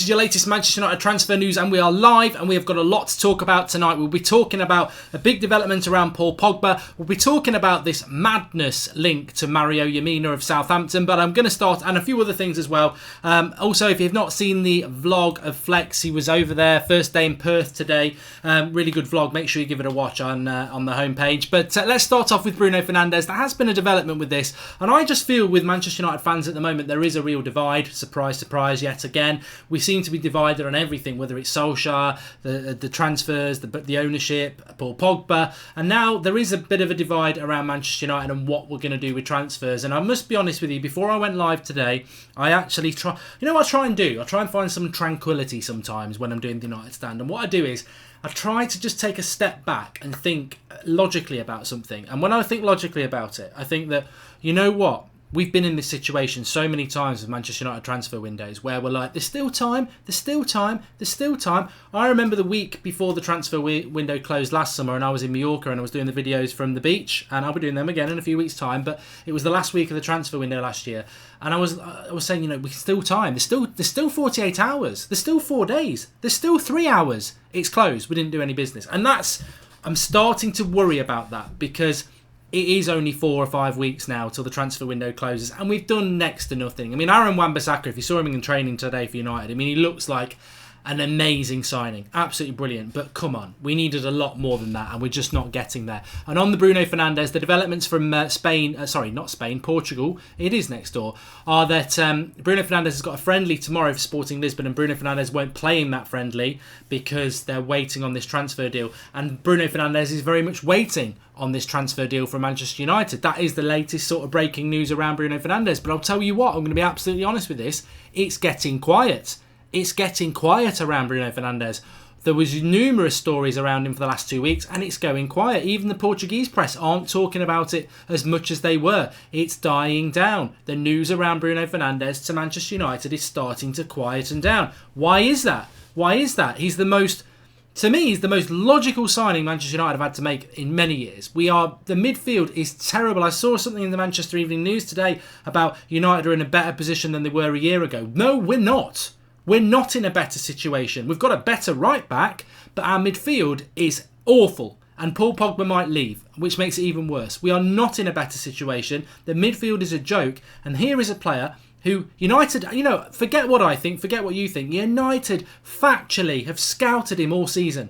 This is your latest Manchester United transfer news, and we are live, and we have got a lot to talk about tonight. We'll be talking about a big development around Paul Pogba. We'll be talking about this madness link to Mario Lemina of Southampton, but I'm going to start, and a few other things as well. Also, if you've not seen the vlog of Flex, he was over there, first day in Perth today. Really good vlog. Make sure you give it a watch on the homepage. But let's start off with Bruno Fernandes. There has been a development with this, and I just feel with Manchester United fans at the moment, there is a real divide. Surprise, surprise, yet again. We seem to be divided on everything, whether it's Solskjaer, the transfers, the ownership, Paul Pogba, and now there is a bit of a divide around Manchester United and what we're going to do with transfers. And I must be honest with you, before I went live today, I actually try, you know what I try and do? I try and find some tranquility sometimes when I'm doing the United Stand, and what I do is I try to just take a step back and think logically about something. And when I think logically about it, I think that, you know what? We've been in this situation so many times with Manchester United transfer windows where we're like, there's still time, there's still time, there's still time. I remember the week before the transfer window closed last summer, and I was in Mallorca and I was doing the videos from the beach, and I'll be doing them again in a few weeks' time, but it was the last week of the transfer window last year. And I was saying, you know, there's still time. There's still 48 hours. There's still 4 days. There's still 3 hours. It's closed. We didn't do any business. And I'm starting to worry about that, because it is only 4 or 5 weeks now till the transfer window closes, and we've done next to nothing. I mean, Aaron Wan-Bissaka, if you saw him in training today for United, I mean, he looks like an amazing signing. Absolutely brilliant. But come on, we needed a lot more than that, and we're just not getting there. And on the Bruno Fernandes, the developments from Portugal, it is next door, are that Bruno Fernandes has got a friendly tomorrow for Sporting Lisbon, and Bruno Fernandes won't play in that friendly because they're waiting on this transfer deal. And Bruno Fernandes is very much waiting on this transfer deal from Manchester United. That is the latest sort of breaking news around Bruno Fernandes. But I'll tell you what, I'm going to be absolutely honest with this, it's getting quiet. It's getting quiet around Bruno Fernandes. There was numerous stories around him for the last 2 weeks, and it's going quiet. Even the Portuguese press aren't talking about it as much as they were. It's dying down. The news around Bruno Fernandes to Manchester United is starting to quieten down. Why is that? Why is that? To me, he's the most logical signing Manchester United have had to make in many years. The midfield is terrible. I saw something in the Manchester Evening News today about United are in a better position than they were a year ago. No, we're not. We're not in a better situation. We've got a better right back, but our midfield is awful. And Paul Pogba might leave, which makes it even worse. We are not in a better situation. The midfield is a joke. And here is a player who United, forget what I think, forget what you think. United factually have scouted him all season.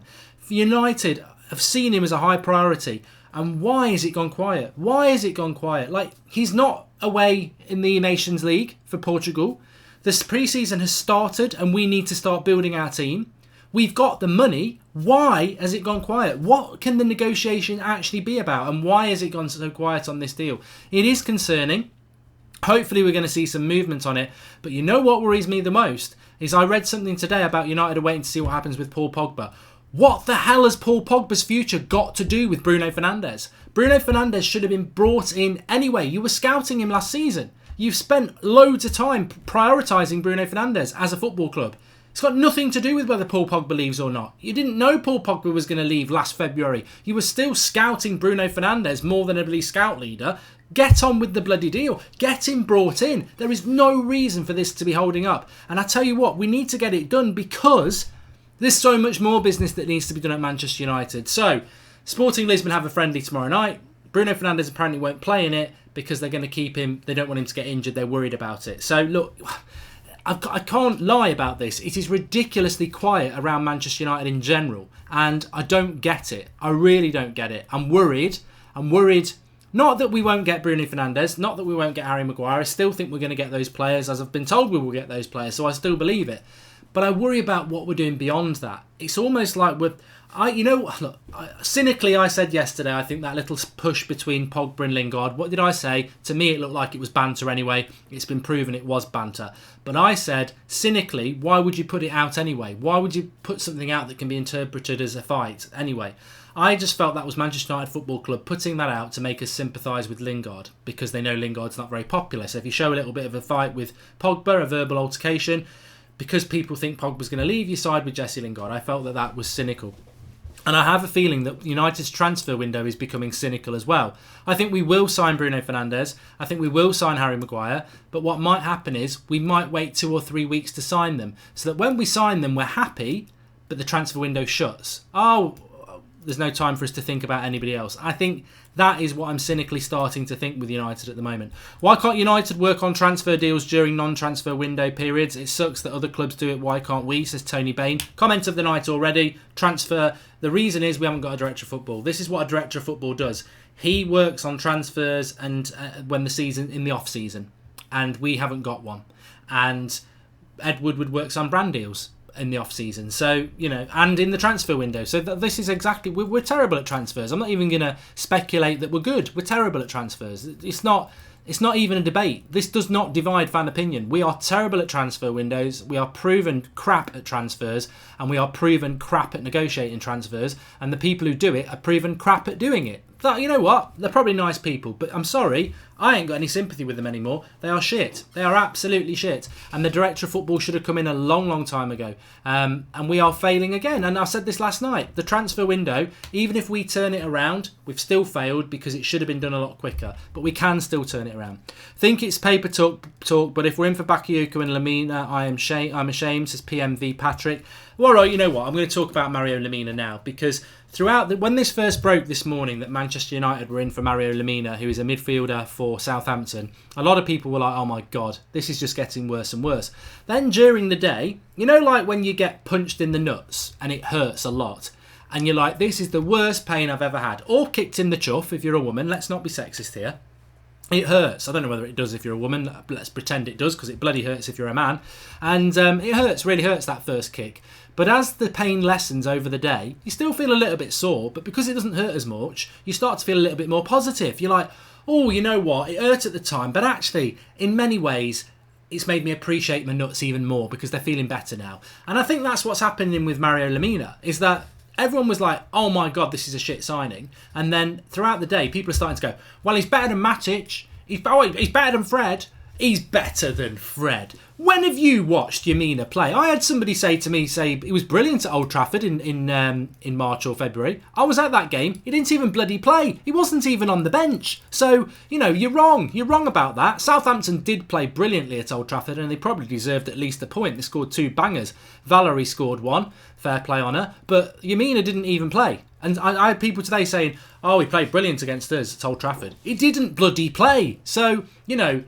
United have seen him as a high priority. And why has it gone quiet? Why has it gone quiet? Like, he's not away in the Nations League for Portugal. This pre-season has started, and we need to start building our team. We've got the money. Why has it gone quiet? What can the negotiation actually be about? And why has it gone so quiet on this deal? It is concerning. Hopefully we're going to see some movement on it. But you know what worries me the most? Is I read something today about United are waiting to see what happens with Paul Pogba. What the hell has Paul Pogba's future got to do with Bruno Fernandes? Bruno Fernandes should have been brought in anyway. You were scouting him last season. You've spent loads of time prioritising Bruno Fernandes as a football club. It's got nothing to do with whether Paul Pogba leaves or not. You didn't know Paul Pogba was going to leave last February. You were still scouting Bruno Fernandes more than a bloody scout leader. Get on with the bloody deal. Get him brought in. There is no reason for this to be holding up. And I tell you what, we need to get it done because there's so much more business that needs to be done at Manchester United. So, Sporting Lisbon have a friendly tomorrow night. Bruno Fernandes apparently won't play in it because they're going to keep him. They don't want him to get injured. They're worried about it. So, look, I can't lie about this. It is ridiculously quiet around Manchester United in general. And I don't get it. I really don't get it. I'm worried. Not that we won't get Bruno Fernandes. Not that we won't get Harry Maguire. I still think we're going to get those players. As I've been told we will get those players. So I still believe it. But I worry about what we're doing beyond that. It's almost like cynically I said yesterday, I think that little push between Pogba and Lingard, what did I say? To me, it looked like it was banter anyway. It's been proven it was banter. But I said, cynically, why would you put it out anyway? Why would you put something out that can be interpreted as a fight anyway? I just felt that was Manchester United Football Club putting that out to make us sympathise with Lingard because they know Lingard's not very popular. So if you show a little bit of a fight with Pogba, a verbal altercation, because people think Pogba's going to leave, you side with Jesse Lingard. I felt that was cynical. And I have a feeling that United's transfer window is becoming cynical as well. I think we will sign Bruno Fernandes. I think we will sign Harry Maguire. But what might happen is we might wait 2 or 3 weeks to sign them. So that when we sign them, we're happy, but the transfer window shuts. Oh, there's no time for us to think about anybody else. I think that is what I'm cynically starting to think with United at the moment. Why can't United work on transfer deals during non-transfer window periods? It sucks that other clubs do it. Why can't we? Says Tony Bain. Comment of the night already. Transfer. The reason is we haven't got a director of football. This is what a director of football does. He works on transfers and when the season in the off season, and we haven't got one. And Ed Woodward works on brand deals in the off season, so and in the transfer window. So this is exactly, we're terrible at transfers. I'm not even going to speculate that we're good. We're terrible at transfers. It's not even a debate. This does not divide fan opinion. We are terrible at transfer windows. We are proven crap at transfers, and we are proven crap at negotiating transfers. And the people who do it are proven crap at doing it. You know what? They're probably nice people, but I'm sorry, I ain't got any sympathy with them anymore. They are shit. They are absolutely shit. And the director of football should have come in a long, long time ago. And we are failing again. And I said this last night. The transfer window, even if we turn it around, we've still failed because it should have been done a lot quicker. But we can still turn it around. Think it's paper talk, but if we're in for Bakayoko and Lemina, I'm ashamed, says PMV Patrick. Well, right, you know what? I'm going to talk about Mario Lemina now, because when this first broke this morning that Manchester United were in for Mario Lemina, who is a midfielder for Southampton, a lot of people were like, oh my God, this is just getting worse and worse. Then during the day, like when you get punched in the nuts and it hurts a lot, and you're like, this is the worst pain I've ever had, or kicked in the chuff if you're a woman, let's not be sexist here. It hurts. I don't know whether it does if you're a woman. Let's pretend it does, because it bloody hurts if you're a man. And it hurts, really hurts, that first kick. But as the pain lessens over the day, you still feel a little bit sore, but because it doesn't hurt as much, you start to feel a little bit more positive. You're like, oh, you know what? It hurt at the time, but actually, in many ways, it's made me appreciate my nuts even more because they're feeling better now. And I think that's what's happening with Mario Lemina, is that everyone was like, oh my God, this is a shit signing. And then throughout the day, people are starting to go, well, he's better than Matic. He's better than Fred. He's better than Fred. When have you watched Lemina play? I had somebody say he was brilliant at Old Trafford in March or February. I was at that game. He didn't even bloody play. He wasn't even on the bench. So, you're wrong. You're wrong about that. Southampton did play brilliantly at Old Trafford, and they probably deserved at least a point. They scored 2 bangers. Valerie scored 1. Fair play on her. But Lemina didn't even play. And I had people today saying, oh, he played brilliant against us at Old Trafford. He didn't bloody play. So, I'm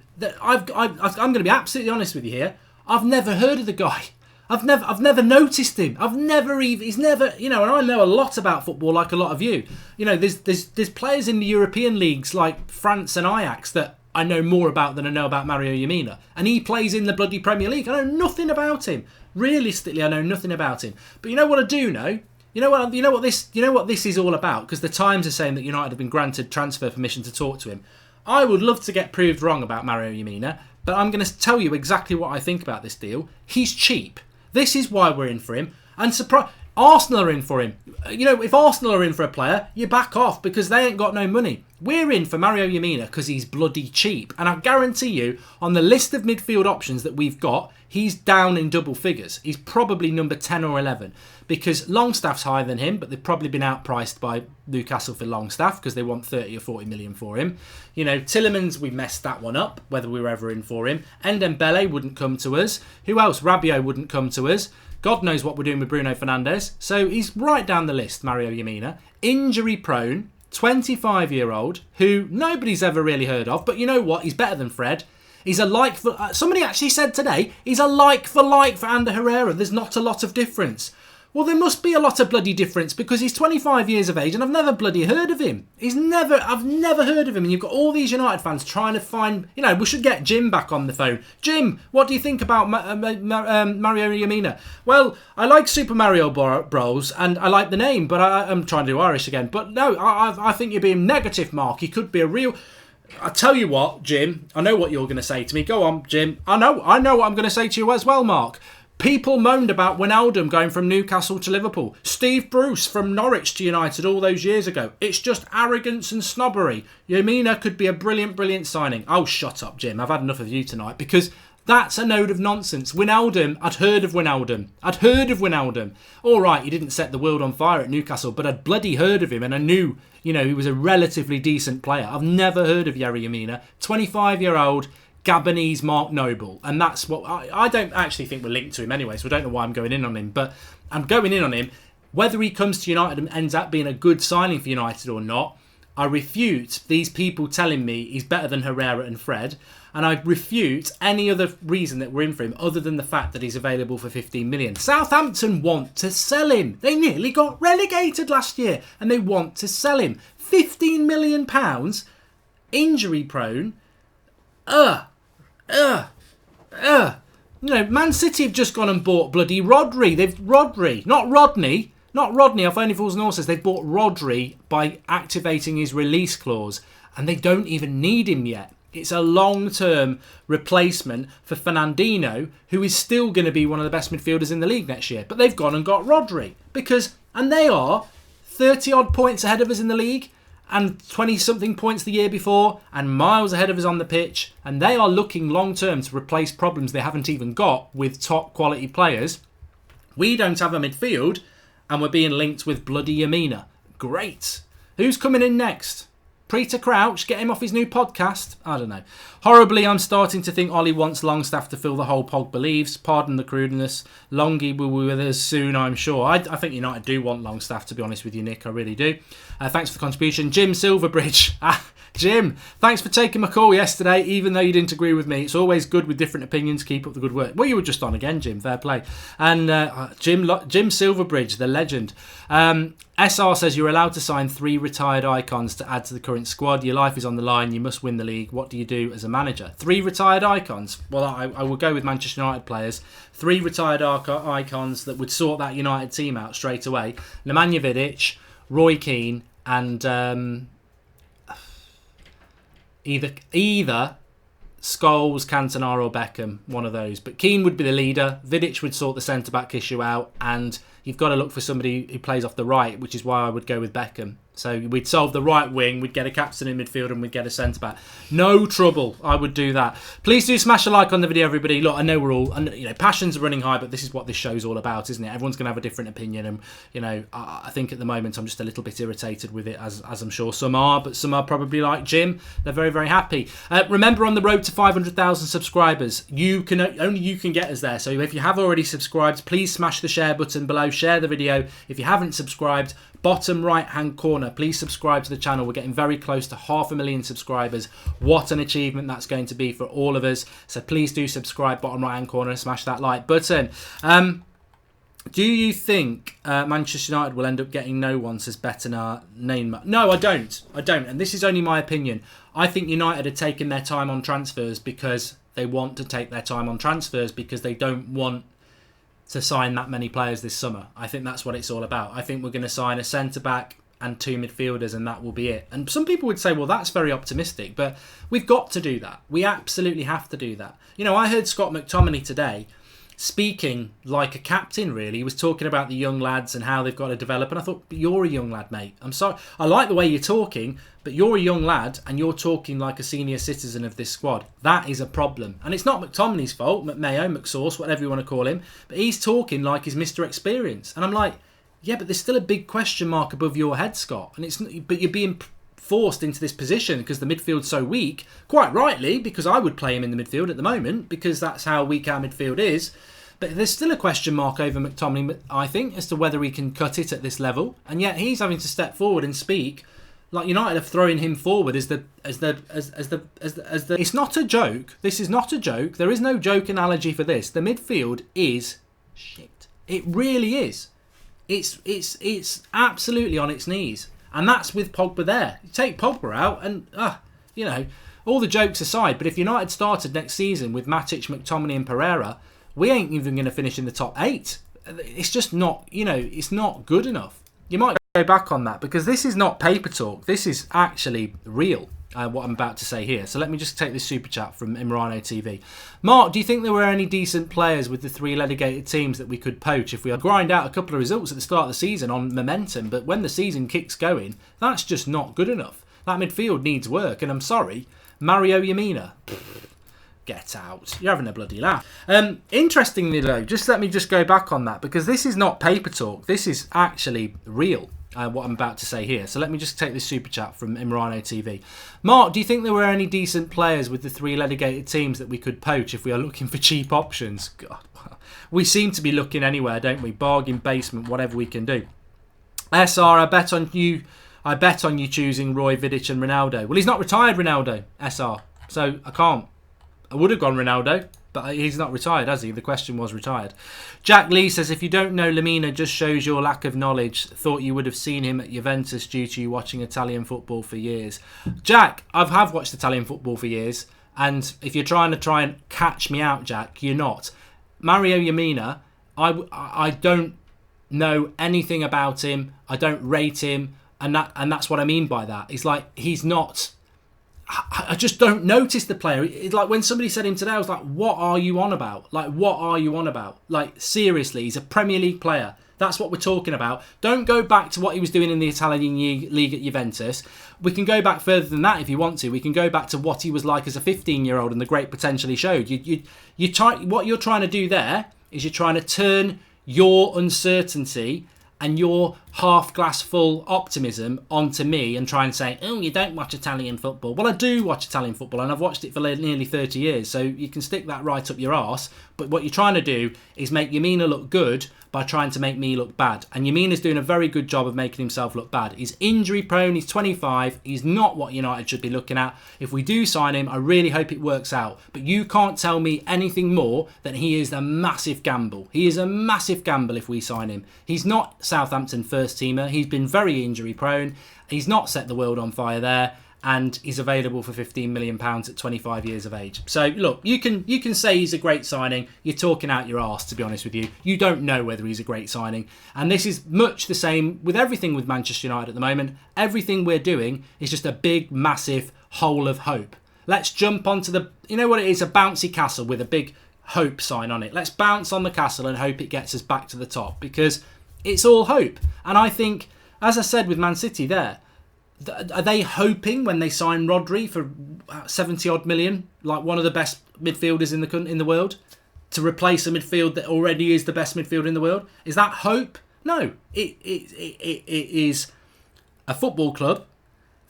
going to be absolutely honest with you here. I've never heard of the guy. I've never noticed him. He's never, and I know a lot about football, like a lot of you. There's players in the European leagues like France and Ajax that I know more about than I know about Mario Lemina. And he plays in the bloody Premier League. I know nothing about him. Realistically, I know nothing about him. But you know what I do know? You know what this is all about? Because the Times are saying that United have been granted transfer permission to talk to him. I would love to get proved wrong about Mario Lemina, but I'm going to tell you exactly what I think about this deal. He's cheap. This is why we're in for him. And Arsenal are in for him. If Arsenal are in for a player, you back off because they ain't got no money. We're in for Mario Lemina because he's bloody cheap. And I guarantee you, on the list of midfield options that we've got, he's down in double figures. He's probably number 10 or 11 because Longstaff's higher than him, but they've probably been outpriced by Newcastle for Longstaff because they want 30 or 40 million for him. Tielemans, we messed that one up, whether we were ever in for him. Ndembele wouldn't come to us. Who else? Rabiot wouldn't come to us. God knows what we're doing with Bruno Fernandes. So he's right down the list, Mario Lemina. Injury prone, 25-year-old, who nobody's ever really heard of. But you know what? He's better than Fred. He's a like for... somebody actually said today, he's a like for Ander Herrera. There's not a lot of difference. Well, there must be a lot of bloody difference because he's 25 years of age and I've never bloody heard of him. I've never heard of him. And you've got all these United fans trying to find... we should get Jim back on the phone. Jim, what do you think about Mario Lemina? Well, I like Super Mario Bros. And I like the name, but I'm trying to do Irish again. But no, I think you're being negative, Mark. He could be a real... I tell you what, Jim, I know what you're going to say to me. Go on, Jim. I know what I'm going to say to you as well, Mark. People moaned about Wijnaldum going from Newcastle to Liverpool. Steve Bruce from Norwich to United all those years ago. It's just arrogance and snobbery. Lemina could be a brilliant, brilliant signing. Oh, shut up, Jim. I've had enough of you tonight because That's a load of nonsense. Wijnaldum, I'd heard of Wijnaldum. All right, he didn't set the world on fire at Newcastle, but I'd bloody heard of him, and I knew, he was a relatively decent player. I've never heard of Yerry Lemina. 25-year-old Gabonese Mark Noble, and that's what I don't actually think we're linked to him anyway, so I don't know why I'm going in on him, but I'm going in on him. Whether he comes to United and ends up being a good signing for United or not, I refute these people telling me he's better than Herrera and Fred, and I refute any other reason that we're in for him other than the fact that he's available for 15 million. Southampton want to sell him. They nearly got relegated last year, and they want to sell him. £15 million, injury prone. Man City have just gone and bought bloody Rodri. Not Rodney, off Only Fools and Horses. They've bought Rodri by activating his release clause, and they don't even need him yet. It's a long-term replacement for Fernandinho, who is still going to be one of the best midfielders in the league next year. But they've gone and got Rodri and they are 30-odd points ahead of us in the league, and 20-something points the year before, and miles ahead of us on the pitch. And they are looking long-term to replace problems they haven't even got with top-quality players. We don't have a midfield, and we're being linked with bloody Lemina. Great. Who's coming in next? Peter Crouch, get him off his new podcast. I don't know. Horribly, I'm starting to think Ollie wants Longstaff to fill the hole Pogba leaves. Pardon the crudeness. Longy will be with us soon, I'm sure. I think United do want Longstaff, to be honest with you, Nick. I really do. Thanks for the contribution. Jim Silverbridge. Jim, thanks for taking my call yesterday, even though you didn't agree with me. It's always good with different opinions. Keep up the good work. Well, you were just on again, Jim. Fair play. And Jim Silverbridge, the legend. SR says you're allowed to sign 3 retired icons to add to the current squad. Your life is on the line. You must win the league. What do you do as a manager? 3 retired icons? Well, I will go with Manchester United players. 3 retired icons that would sort that United team out straight away. Nemanja Vidic, Roy Keane, and either Scholes, Cantona or Beckham, one of those. But Keane would be the leader. Vidic would sort the centre-back issue out, and you've got to look for somebody who plays off the right, which is why I would go with Beckham. So we'd solve the right wing, we'd get a captain in midfield, and we'd get a centre-back. No trouble, I would do that. Please do smash a like on the video, everybody. Look, I know we're all, passions are running high, but this is what this show's all about, isn't it? Everyone's going to have a different opinion, and, I think at the moment I'm just a little bit irritated with it, as I'm sure some are, but some are probably like Jim. They're very, very happy. Remember, on the road to 500,000 subscribers, only you can get us there. So if you have already subscribed, please smash the share button below, share the video. If you haven't subscribed, bottom right hand corner, please subscribe to the channel. We're getting very close to 500,000 subscribers. What an achievement that's going to be for all of us. So please do subscribe, bottom right hand corner, smash that like button. Do you think Manchester United will end up getting no one, says Bettina Neymar? No, I don't. And this is only my opinion. I think United are taking their time on transfers because they want to take their time on transfers because they don't want to sign that many players this summer. I think that's what it's all about. I think we're going to sign a centre-back and 2 midfielders, and that will be it. And some people would say, well, that's very optimistic, but we've got to do that. We absolutely have to do that. I heard Scott McTominay today speaking like a captain, really. He was talking about the young lads and how they've got to develop, and I thought, but you're a young lad, mate. I'm sorry. I like the way you're talking, but you're a young lad and you're talking like a senior citizen of this squad. That is a problem. And it's not McTominay's fault, McMayo, McSauce, whatever you want to call him, but he's talking like he's Mr. Experience. And I'm like, yeah, but there's still a big question mark above your head, Scott. But you're being forced into this position because the midfield's so weak, quite rightly, because I would play him in the midfield at the moment because that's how weak our midfield is. But there's still a question mark over McTominay, I think, as to whether he can cut it at this level. And yet he's having to step forward and speak like United are throwing him forward as the. It's not a joke. This is not a joke. There is no joke analogy for this. The midfield is shit. It really is. It's absolutely on its knees. And that's with Pogba there. You take Pogba out and, all the jokes aside, but if United started next season with Matic, McTominay and Pereira, we ain't even going to finish in the top 8. It's just not, it's not good enough. You might go back on that because this is not paper talk. This is actually real, what I'm about to say here. So let me just take this super chat from Imrano TV. Mark, do you think there were any decent players with the 3 relegated teams that we could poach if we grind out a couple of results at the start of the season on momentum? But when the season kicks going, that's just not good enough. That midfield needs work. And I'm sorry, Mario Lemina. Get out. You're having a bloody laugh. Interestingly, though, let me go back on that, because this is not paper talk. This is actually real, what I'm about to say here. So let me just take this super chat from Imrano TV. Mark, do you think there were any decent players with the 3 relegated teams that we could poach if we are looking for cheap options? God, we seem to be looking anywhere, don't we? Bargain basement, whatever we can do. SR, I bet on you choosing Roy, Vidic and Ronaldo. Well, he's not retired, Ronaldo, SR. So I can't. I would have gone Ronaldo, but he's not retired, has he? The question was retired. Jack Lee says, if you don't know Lemina, just shows your lack of knowledge. Thought you would have seen him at Juventus due to you watching Italian football for years. Jack, I have watched Italian football for years, and if you're trying to catch me out, Jack, you're not. Mario Lemina, I don't know anything about him. I don't rate him, and that's what I mean by that. It's like, he's not... I just don't notice the player. It's like when somebody said him today, I was like, what are you on about? Like, seriously, he's a Premier League player. That's what we're talking about. Don't go back to what he was doing in the Italian league at Juventus. We can go back further than that if you want to. We can go back to what he was like as a 15-year-old and the great potential he showed. What you're trying to do there is you're trying to turn your uncertainty and your half-glass full optimism onto me and try and say, oh, you don't watch Italian football. Well, I do watch Italian football, and I've watched it for nearly 30 years, so you can stick that right up your arse. But what you're trying to do is make Lemina look good by trying to make me look bad. And Lemina's doing a very good job of making himself look bad. He's injury-prone, he's 25, he's not what United should be looking at. If we do sign him, I really hope it works out. But you can't tell me anything more than he is a massive gamble. He is a massive gamble if we sign him. He's not Southampton first teamer. He's been very injury prone. He's not set the world on fire there, and he's available for £15 million at 25 years of age. So look, you can say he's a great signing. You're talking out your arse, to be honest with you. You don't know whether he's a great signing, and this is much the same with everything with Manchester United at the moment. Everything we're doing is just a big, massive hole of hope. Let's jump onto you know what it is, a bouncy castle with a big hope sign on it. Let's bounce on the castle and hope it gets us back to the top, because it's all hope. And I think, as I said with Man City there, are they hoping when they sign Rodri for 70 odd million, like one of the best midfielders in the world, to replace a midfield that already is the best midfield in the world? Is that hope? No, it is a football club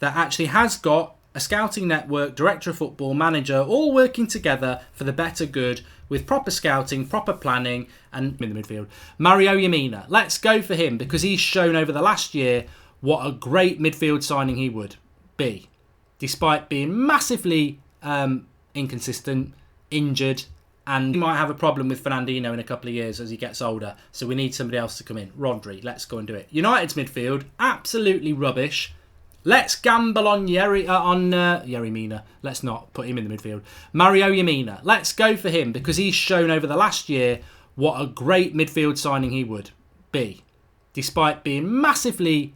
that actually has got a scouting network, director of football, manager, all working together for the better good with proper scouting, proper planning, and in the midfield. Mario Lemina, let's go for him, because he's shown over the last year what a great midfield signing he would be, despite being massively inconsistent, injured, and he might have a problem with Fernandinho in a couple of years as he gets older. So we need somebody else to come in. Rodri, let's go and do it. United's midfield, absolutely rubbish. Let's gamble on Yerry Mina. Let's not put him in the midfield. Mario Lemina, let's go for him, because he's shown over the last year what a great midfield signing he would be, despite being massively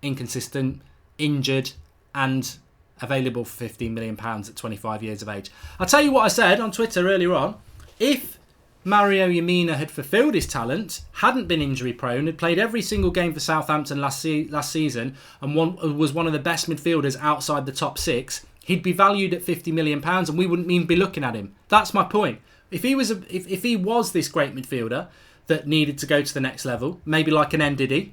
inconsistent, injured, and available for £15 million at 25 years of age. I'll tell you what I said on Twitter earlier on. If Mario Lemina had fulfilled his talent, hadn't been injury prone, had played every single game for Southampton last season, and was one of the best midfielders outside the top 6, he'd be valued at £50 million, and we wouldn't even be looking at him. That's my point. If he was this great midfielder that needed to go to the next level, maybe like an Ndidi,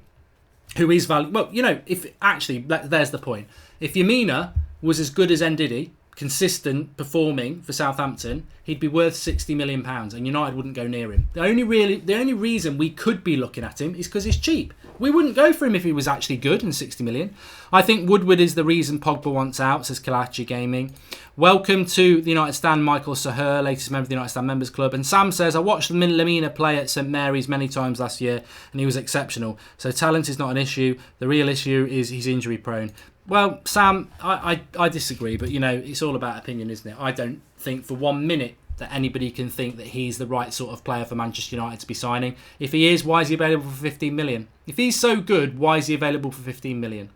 who is valued. Well, there's the point. If Lemina was as good as Ndidi, consistent performing for Southampton, he'd be worth £60 million, and United wouldn't go near him. The only reason we could be looking at him is because he's cheap. We wouldn't go for him if he was actually good and 60 million. I think Woodward is the reason Pogba wants out, says Kalachi Gaming. Welcome to the United Stand, Michael Sahur, latest member of the United Stand Members Club. And Sam says, I watched Lemina play at St Mary's many times last year, and he was exceptional. So talent is not an issue. The real issue is he's injury prone. Well, Sam, I disagree, but, it's all about opinion, isn't it? I don't think for 1 minute that anybody can think that he's the right sort of player for Manchester United to be signing. If he is, why is he available for 15 million? If he's so good, why is he available for 15 million?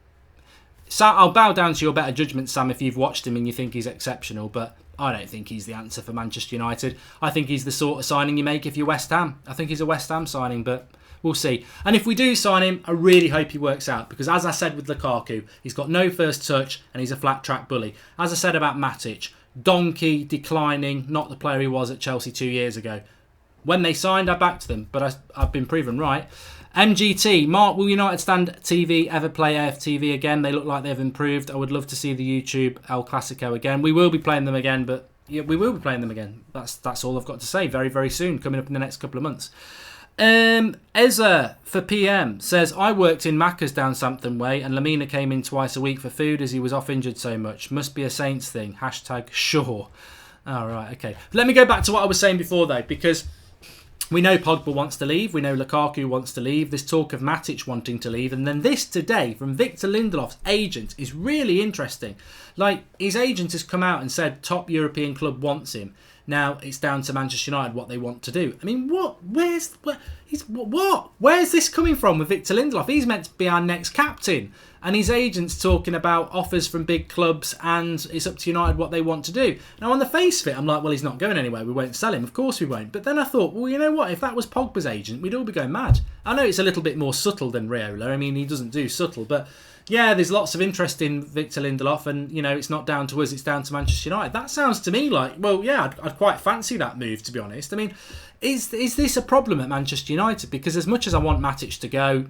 Sam, I'll bow down to your better judgment, Sam, if you've watched him and you think he's exceptional, but I don't think he's the answer for Manchester United. I think he's the sort of signing you make if you're West Ham. I think he's a West Ham signing, but we'll see. And if we do sign him, I really hope he works out, because as I said with Lukaku, he's got no first touch and he's a flat track bully. As I said about Matic, donkey, declining, not the player he was at Chelsea 2 years ago. When they signed, I backed them, but I've been proven right. MGT, Mark, will United Stand TV ever play AFTV again? They look like they've improved. I would love to see the YouTube El Clasico again. We will be playing them again, but yeah, we will be playing them again. That's all I've got to say. Very, very soon, coming up in the next couple of months. Ezra for PM says, I worked in Macca's down Southampton Way and Lemina came in twice a week for food as he was off injured so much. Must be a Saints thing. Hashtag sure. All right, okay. Let me go back to what I was saying before though, because we know Pogba wants to leave. We know Lukaku wants to leave. This talk of Matic wanting to leave. And then this today from Victor Lindelof's agent is really interesting. Like, his agent has come out and said top European club wants him. Now, it's down to Manchester United what they want to do. I mean, what? Where's this coming from with Victor Lindelof? He's meant to be our next captain. And his agent's talking about offers from big clubs and it's up to United what they want to do. Now, on the face of it, I'm like, well, he's not going anywhere. We won't sell him. Of course we won't. But then I thought, well, you know what? If that was Pogba's agent, we'd all be going mad. I know it's a little bit more subtle than Raiola. I mean, he doesn't do subtle. But yeah, there's lots of interest in Victor Lindelof. And, you know, it's not down to us. It's down to Manchester United. That sounds to me like, well, yeah, I'd quite fancy that move, to be honest. I mean, is this a problem at Manchester United? Because as much as I want Matic to go,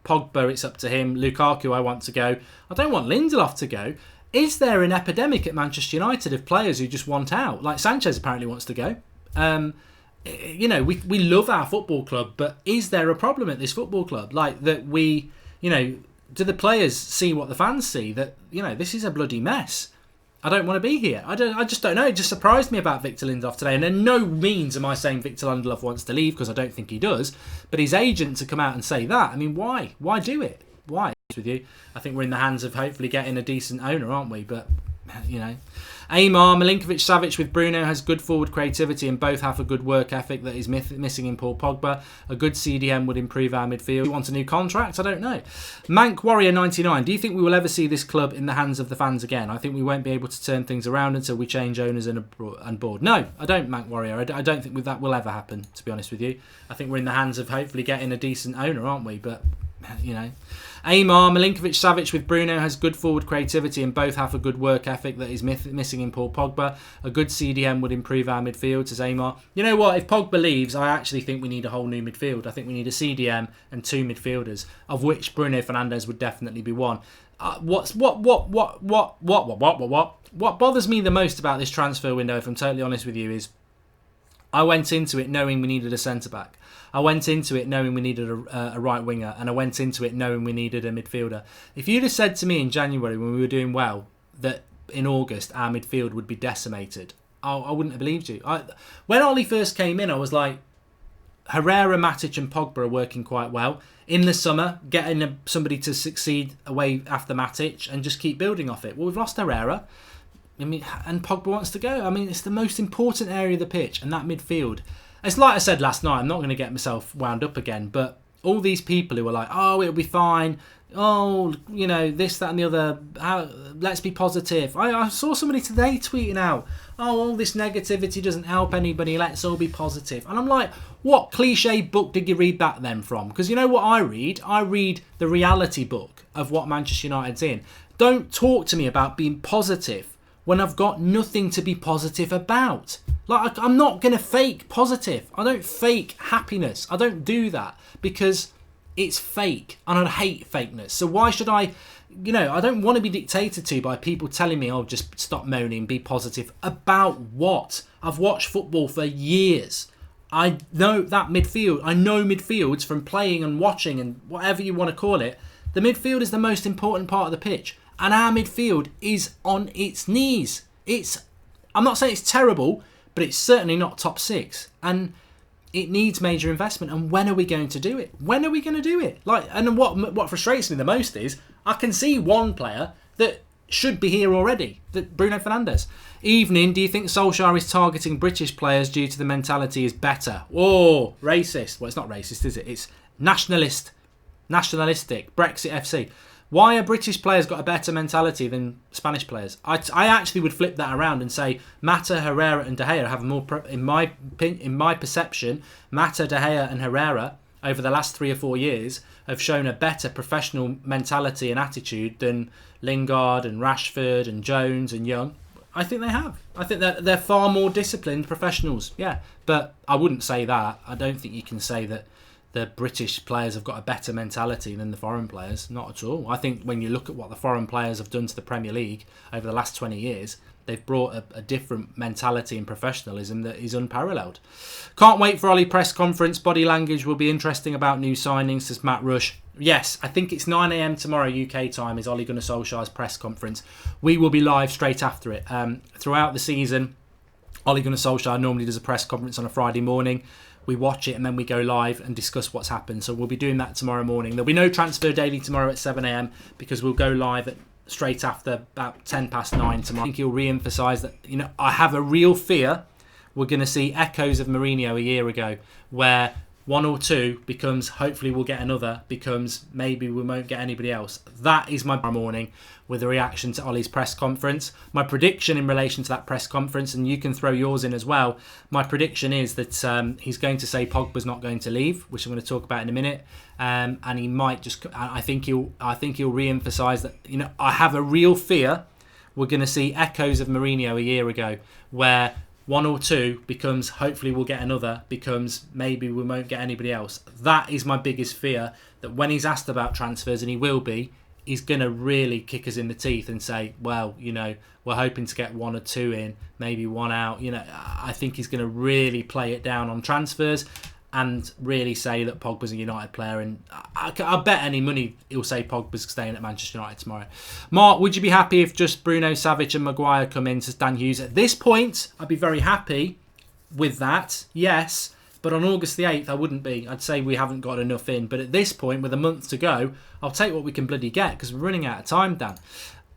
Pogba, it's up to him. Lukaku, I want to go. I don't want Lindelof to go. Is there an epidemic at Manchester United of players who just want out? Like Sanchez apparently wants to go. You know, we love our football club, but is there a problem at this football club? Like that we, you know, do the players see what the fans see? That, you know, this is a bloody mess. I don't want to be here. I just don't know. It just surprised me about Victor Lindelof today. And in no means am I saying Victor Lindelof wants to leave, because I don't think he does. But his agent to come out and say that, I mean, why? Why do it? Why? With you, I think we're in the hands of hopefully getting a decent owner, aren't we? But, you know. Amar, Milinkovic-Savic with Bruno has good forward creativity and both have a good work ethic that is missing in Paul Pogba. A good CDM would improve our midfield. You want a new contract? I don't know. Mank Warrior 99, do you think we will ever see this club in the hands of the fans again? I think we won't be able to turn things around until we change owners and board. No, I don't, Mank Warrior. I don't think that will ever happen, to be honest with you. I think we're in the hands of hopefully getting a decent owner, aren't we? But, you know. Amar, Milinkovic-Savic with Bruno has good forward creativity and both have a good work ethic that is missing in Paul Pogba. A good CDM would improve our midfield, says Amar. You know what? If Pogba leaves, I actually think we need a whole new midfield. I think we need a CDM and two midfielders, of which Bruno Fernandes would definitely be one. What bothers me the most about this transfer window, if I'm totally honest with you, is I went into it knowing we needed a centre-back. I went into it knowing we needed a right winger, and I went into it knowing we needed a midfielder. If you'd have said to me in January when we were doing well that in August our midfield would be decimated, I wouldn't have believed you. When Ollie first came in, I was like, Herrera, Matic and Pogba are working quite well. In the summer, getting somebody to succeed away after Matic and just keep building off it. Well, we've lost Herrera. I mean, and Pogba wants to go. I mean, it's the most important area of the pitch, and that midfield. It's like I said last night, I'm not going to get myself wound up again, but all these people who are like, oh, it'll be fine. Oh, you know, this, that and the other. Let's be positive. I saw somebody today tweeting out, oh, all this negativity doesn't help anybody. Let's all be positive. And I'm like, what cliche book did you read that then from? Because you know what I read? I read the reality book of what Manchester United's in. Don't talk to me about being positive when I've got nothing to be positive about. Like, I'm not going to fake positive. I don't fake happiness. I don't do that because it's fake and I hate fakeness. So why should I, you know, I don't want to be dictated to by people telling me, oh, just stop moaning, be positive. About what? I've watched football for years. I know that midfield. I know midfields from playing and watching and whatever you want to call it. The midfield is the most important part of the pitch. And our midfield is on its knees. I'm not saying it's terrible, but it's certainly not top six. And it needs major investment. And when are we going to do it? When are we going to do it? Like, and what frustrates me the most is I can see one player that should be here already, that Bruno Fernandes. Evening, do you think Solskjaer is targeting British players due to the mentality is better? Oh, racist. Well, it's not racist, is it? It's nationalistic. Brexit FC. Why are British players got a better mentality than Spanish players? I actually would flip that around and say Mata, Herrera and De Gea have more, in my perception, Mata, De Gea and Herrera over the last 3 or 4 years have shown a better professional mentality and attitude than Lingard and Rashford and Jones and Young. I think they have. I think that they're far more disciplined professionals. Yeah, but I wouldn't say that. I don't think you can say that the British players have got a better mentality than the foreign players. Not at all. I think when you look at what the foreign players have done to the Premier League over the last 20 years, they've brought a different mentality and professionalism that is unparalleled. Can't wait for Ollie press conference. Body language will be interesting about new signings, says Matt Rush. Yes, I think it's 9 a.m. tomorrow UK time is Ole Gunnar Solskjaer's press conference. We will be live straight after it. Throughout the season, Ole Gunnar Solskjaer normally does a press conference on a Friday morning. We watch it and then we go live and discuss what's happened. So we'll be doing that tomorrow morning. There'll be no Transfer Daily tomorrow at 7 a.m. because we'll go live straight after about 10 past 9 tomorrow. I think he'll re-emphasise that, I have a real fear we're going to see echoes of Mourinho a year ago where one or two becomes hopefully we'll get another, becomes maybe we won't get anybody else. That is my morning with a reaction to Ollie's press conference. My prediction in relation to that press conference, and you can throw yours in as well, my prediction is that he's going to say Pogba's not going to leave, which I'm going to talk about in a minute, and he might just, I think he'll re-emphasise that, I have a real fear we're going to see echoes of Mourinho a year ago where one or two becomes hopefully we'll get another, becomes maybe we won't get anybody else. That is my biggest fear, that when he's asked about transfers, and he will be, he's going to really kick us in the teeth and say, well, we're hoping to get one or two in, maybe one out. I think he's going to really play it down on transfers and really say that Pogba's a United player. And I bet any money he'll say Pogba's staying at Manchester United tomorrow. Mark, would you be happy if just Bruno, Savic and Maguire come in, says Dan Hughes? At this point, I'd be very happy with that, yes. But on August the 8th, I wouldn't be. I'd say we haven't got enough in. But at this point, with a month to go, I'll take what we can bloody get because we're running out of time, Dan.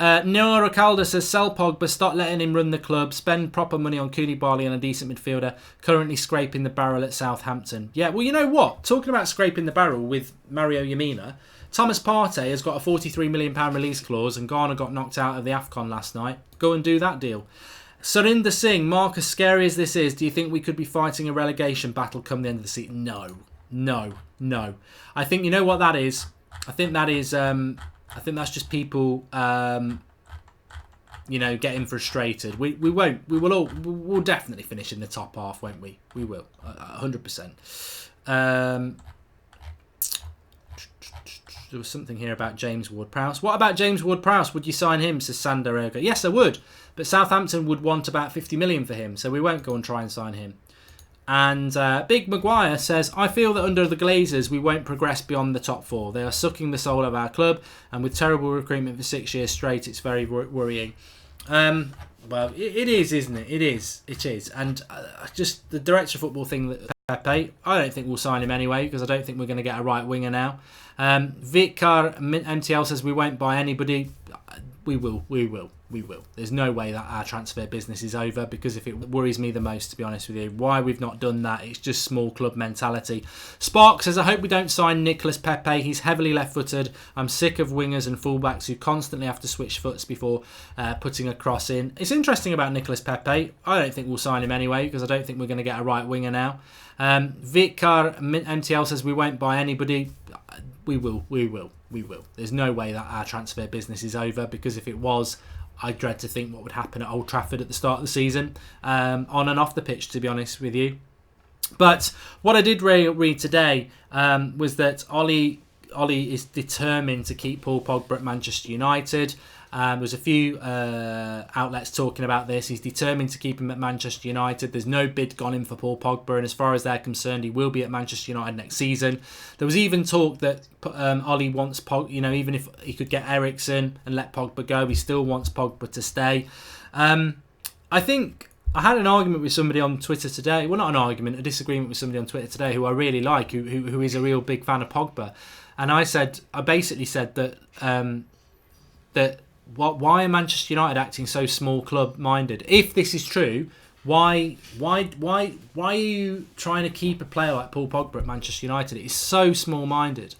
Noah Ricalda says, sell Pogba, stop letting him run the club, spend proper money on Koulibaly and a decent midfielder, currently scraping the barrel at Southampton. Yeah, well, you know what? Talking about scraping the barrel with Mario Lemina, Thomas Partey has got a £43 million release clause and Ghana got knocked out of the AFCON last night. Go and do that deal. Surinder Singh, Mark, as scary as this is, do you think we could be fighting a relegation battle come the end of the season? No. I think, you know what that is? I think that's just people, getting frustrated. We won't. We'll definitely finish in the top half, won't we? We will, 100%. There was something here about James Ward-Prowse. What about James Ward-Prowse? Would you sign him, says Sander Erga? Yes, I would. But Southampton would want about 50 million for him, so we won't go and try and sign him. And Big Maguire says, I feel that under the Glazers we won't progress beyond the top four. They are sucking the soul of our club, and with terrible recruitment for 6 years straight, it's very worrying. Well, it is, isn't it? It is. And just the director of football thing that Pepe, I don't think we'll sign him anyway because I don't think we're going to get a right winger now. Vicar MTL says we won't buy anybody. We will. There's no way that our transfer business is over, because if it worries me the most, to be honest with you, why we've not done that, it's just small club mentality. Spark says, I hope we don't sign Nicolas Pepe. He's heavily left-footed. I'm sick of wingers and fullbacks who constantly have to switch foots before putting a cross in. It's interesting about Nicolas Pepe. I don't think we'll sign him anyway, because I don't think we're going to get a right winger now. Vicar MTL says we won't buy anybody. We will. There's no way that our transfer business is over, because if it was, I dread to think what would happen at Old Trafford at the start of the season, on and off the pitch, to be honest with you. But what I did read today was that Ollie is determined to keep Paul Pogba at Manchester United. There's a few outlets talking about this. He's determined to keep him at Manchester United. There's no bid gone in for Paul Pogba, and as far as they're concerned, he will be at Manchester United next season. There was even talk that Ollie wants Pogba, even if he could get Eriksen and let Pogba go, he still wants Pogba to stay. I think I had an argument with somebody on Twitter today. Well, not an argument, a disagreement with somebody on Twitter today who I really like, who is a real big fan of Pogba. And I basically said that why are Manchester United acting so small club minded? If this is true, why are you trying to keep a player like Paul Pogba at Manchester United? It is so small minded,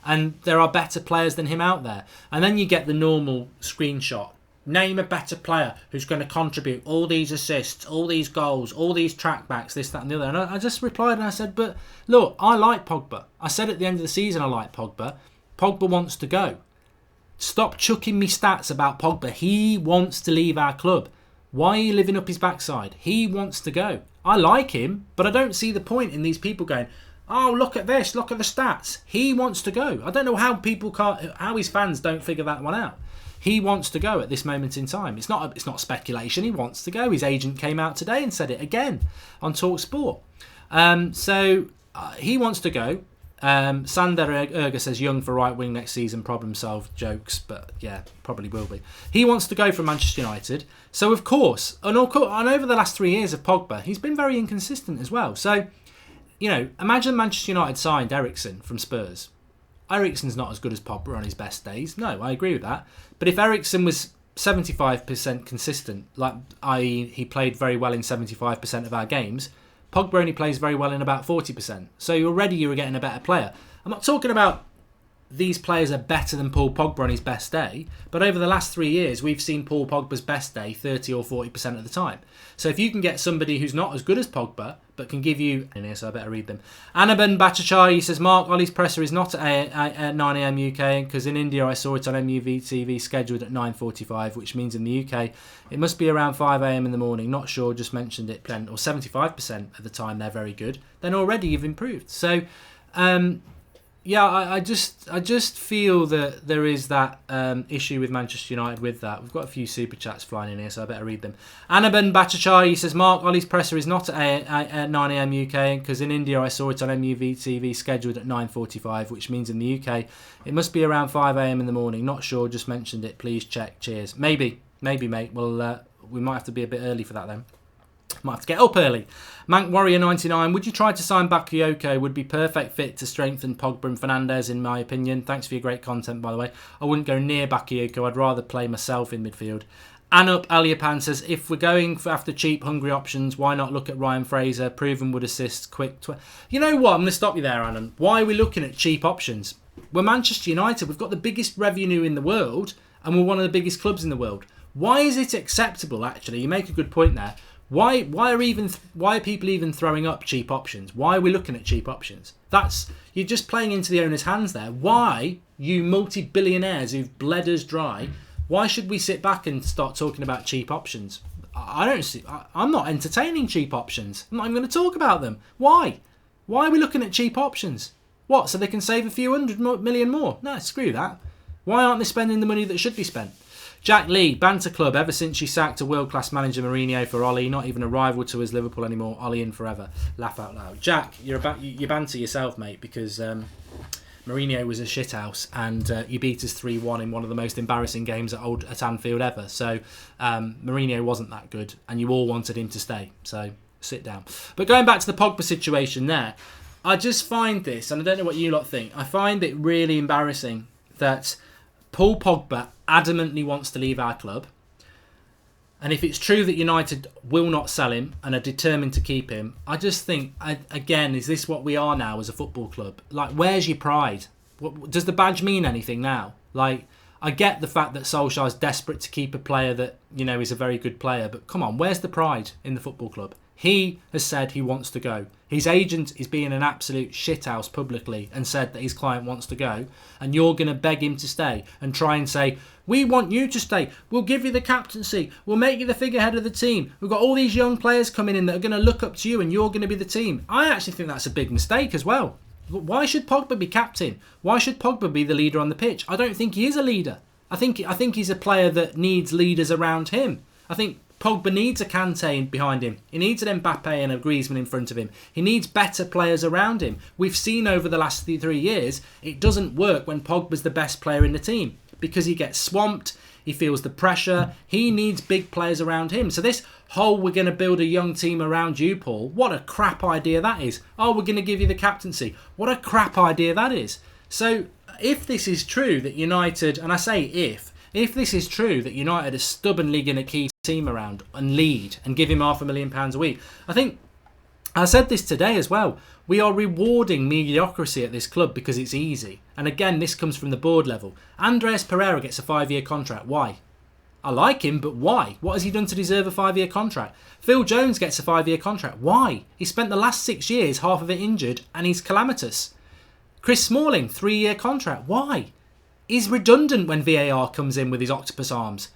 and there are better players than him out there. And then you get the normal screenshot. Name a better player who's going to contribute all these assists, all these goals, all these trackbacks, this, that and the other. And I just replied and I said, but look, I like Pogba. I said at the end of the season I like Pogba. Pogba wants to go. Stop chucking me stats about Pogba. He wants to leave our club. Why are you living up his backside? He wants to go. I like him, but I don't see the point in these people going, oh, look at this, look at the stats. He wants to go. I don't know how his fans don't figure that one out. He wants to go at this moment in time. It's not speculation. He wants to go. His agent came out today and said it again on TalkSport. He wants to go. Sander Erga says young for right wing next season, problem solved. Jokes, but yeah, probably will be. He wants to go from Manchester United. So of course, and over the last 3 years of Pogba, he's been very inconsistent as well. So, imagine Manchester United signed Eriksen from Spurs. Eriksen's not as good as Pogba on his best days. No, I agree with that. But if Eriksen was 75% consistent, i.e. he played very well in 75% of our games, Pogba only plays very well in about 40%. So you were getting a better player. I'm not talking about these players are better than Paul Pogba on his best day, but over the last 3 years, we've seen Paul Pogba's best day 30 or 40% of the time. So if you can get somebody who's not as good as Pogba, but can give you... in here, so I better read them. Anaban Bhattacharya says, Mark, Ollie's presser is not at 9 a.m. UK, because in India I saw it on MUV TV scheduled at 9:45, which means in the UK it must be around 5 a.m. in the morning. Not sure, just mentioned it. Or 75% of the time they're very good. Then already you've improved. So... yeah, I just feel that there is that issue with Manchester United with that. We've got a few super chats flying in here, so I better read them. Anaban Bhattacharya says, Mark, Ollie's presser is not at 9 a.m. UK, because in India I saw it on MUV TV scheduled at 9:45, which means in the UK it must be around 5 a.m. in the morning. Not sure, just mentioned it. Please check. Cheers. Maybe, mate. Well, we might have to be a bit early for that then. Might have to get up early. Mank Warrior 99. Would you try to sign Bakayoko? Would be perfect fit to strengthen Pogba and Fernandes, in my opinion. Thanks for your great content, by the way. I wouldn't go near Bakayoko. I'd rather play myself in midfield. Anup Aliapan says, if we're going after cheap, hungry options, why not look at Ryan Fraser? Proven would assist quick. You know what? I'm going to stop you there, Alan. Why are we looking at cheap options? We're Manchester United. We've got the biggest revenue in the world, and we're one of the biggest clubs in the world. Why is it acceptable, actually? You make a good point there. Why are people even throwing up cheap options? Why are we looking at cheap options? You're just playing into the owner's hands there. Why, you multi-billionaires who've bled us dry, why should we sit back and start talking about cheap options? I'm not entertaining cheap options. I'm not even going to talk about them. Why? Why are we looking at cheap options? What, so they can save a few million more? No, screw that. Why aren't they spending the money that should be spent? Jack Lee, Banter Club, ever since you sacked a world-class manager Mourinho for Ollie, not even a rival to his Liverpool anymore, Ollie in forever. Laugh out loud. Jack, you banter yourself, mate, because Mourinho was a shithouse and you beat us 3-1 in one of the most embarrassing games at Anfield ever. So Mourinho wasn't that good and you all wanted him to stay. So sit down. But going back to the Pogba situation there, I just find this, and I don't know what you lot think, I find it really embarrassing that Paul Pogba adamantly wants to leave our club. And if it's true that United will not sell him and are determined to keep him, I just think, again, is this what we are now as a football club? Like, where's your pride? Does the badge mean anything now? Like, I get the fact that Solskjaer is desperate to keep a player that, is a very good player. But come on, where's the pride in the football club? He has said he wants to go. His agent is being an absolute shithouse publicly and said that his client wants to go. And you're going to beg him to stay and try and say, we want you to stay. We'll give you the captaincy. We'll make you the figurehead of the team. We've got all these young players coming in that are going to look up to you and you're going to be the team. I actually think that's a big mistake as well. Why should Pogba be captain? Why should Pogba be the leader on the pitch? I don't think he is a leader. I think he's a player that needs leaders around him. I think Pogba needs a Kante behind him. He needs an Mbappe and a Griezmann in front of him. He needs better players around him. We've seen over the last 3 years, it doesn't work when Pogba's the best player in the team because he gets swamped, he feels the pressure, he needs big players around him. So this whole, we're going to build a young team around you, Paul, what a crap idea that is. Oh, we're going to give you the captaincy. What a crap idea that is. So if this is true that United, and I say if this is true that United are stubbornly going to keep the team around and lead and give him £500,000 a week, I think, I said this today as well, we are rewarding mediocrity at this club because it's easy. And again, this comes from the board level. Andreas Pereira gets a 5-year contract. Why? I like him, but why? What has he done to deserve a 5-year contract? Phil Jones gets a 5-year contract. Why? He spent the last 6 years, half of it injured, and he's calamitous. Chris Smalling, 3-year contract. Why? He's redundant when VAR comes in with his octopus arms.